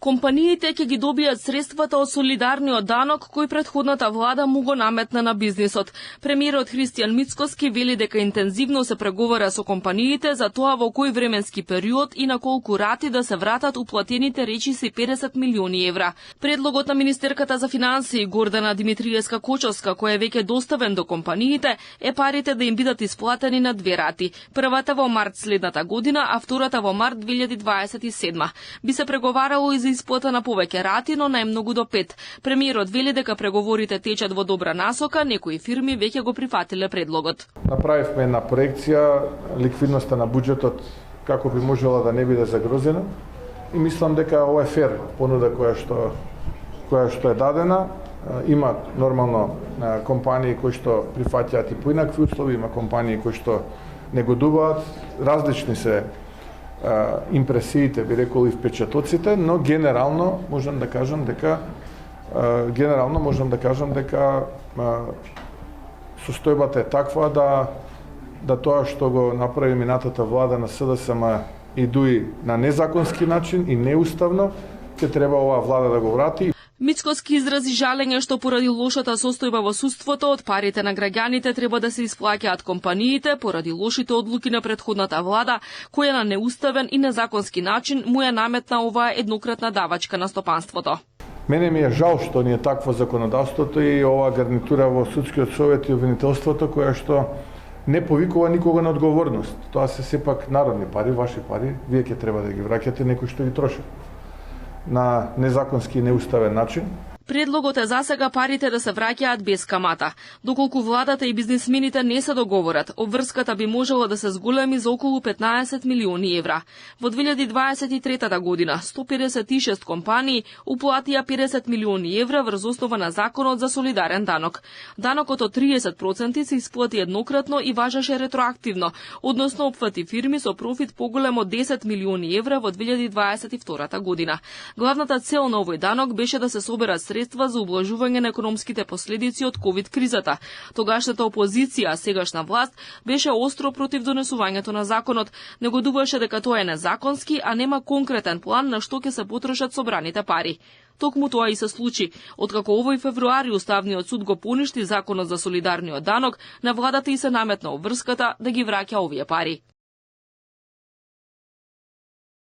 Компаниите ќе ги добијат средствата од солидарниот данок кој претходната влада му го наметна на бизнисот. Премиерот Христијан Мицкоски вели дека интензивно се преговара со компаниите за тоа во кој временски период и на колку рати да се вратат уплатените речиси 50 милиони евра. Предлогот на министерката за финансии Гордана Димитриевска-Кочовска, кој е веќе доставен до компаниите, е парите да им бидат исплатени на две рати. Првата во март следната година, а втората во март 2027. Би се преговарало и за исплата на повеќе рати, но најмногу до 5. Премиерот вели дека преговорите течат во добра насока, некои фирми веќе го прифатиле предлогот. Направивме една проекција ликвидноста на буџетот како би можела да не биде загрозена и мислам дека ова е фер понуда која што е дадена. Има нормално компании кои што прифаќаат и поинакви услови, има компании кои што не годуваат, различни се импресиите, би рекол и впечатоците, но генерално можам да кажам дека состојбата е таква да тоа што го направи минатата влада на СДСМ и дуи на незаконски начин и неуставно, ќе треба оваа влада да го врати. Мицкоски изрази жалење што поради лошата состојба во судството од парите на граѓаните треба да се исплаќаат компаниите поради лошите одлуки на претходната влада, која на неуставен и незаконски начин му ја наметна оваа еднократна давачка на стопанството. Мене ми е жал што ни е такво законодавството и оваа гарнитура во судскиот совет и обвинителството која што не повикува никога на одговорност. Тоа се сепак народни пари, ваши пари, вие ќе треба да ги враќате некој што ги троши на незаконски и неуставен начин. Предлогот е засега парите да се враќаат без камата. Доколку владата и бизнисмените не се договорат, обврската би можела да се зголеми за околу 15 милиони евра. Во 2023 година 156 компании уплатија 50 милиони евра врз основа на законот за солидарен данок. Данокот од 30% се исплати еднократно и важеше ретроактивно, односно опфати фирми со профит поголем од 10 милиони евра во 2022 година. Главната цел на овој данок беше да се соберат средства за облажување на економските последици од ковид кризата. Тогашната опозиција, сегашна власт, беше остро против донесувањето на законот, негодуваше дека тоа е незаконски, а нема конкретен план на што ќе се потрошат собраните пари. Токму тоа и се случи. Откако овој февруари Уставниот суд го поништи законот за солидарниот данок, на владата и се наметна обврската да ги враќа овие пари.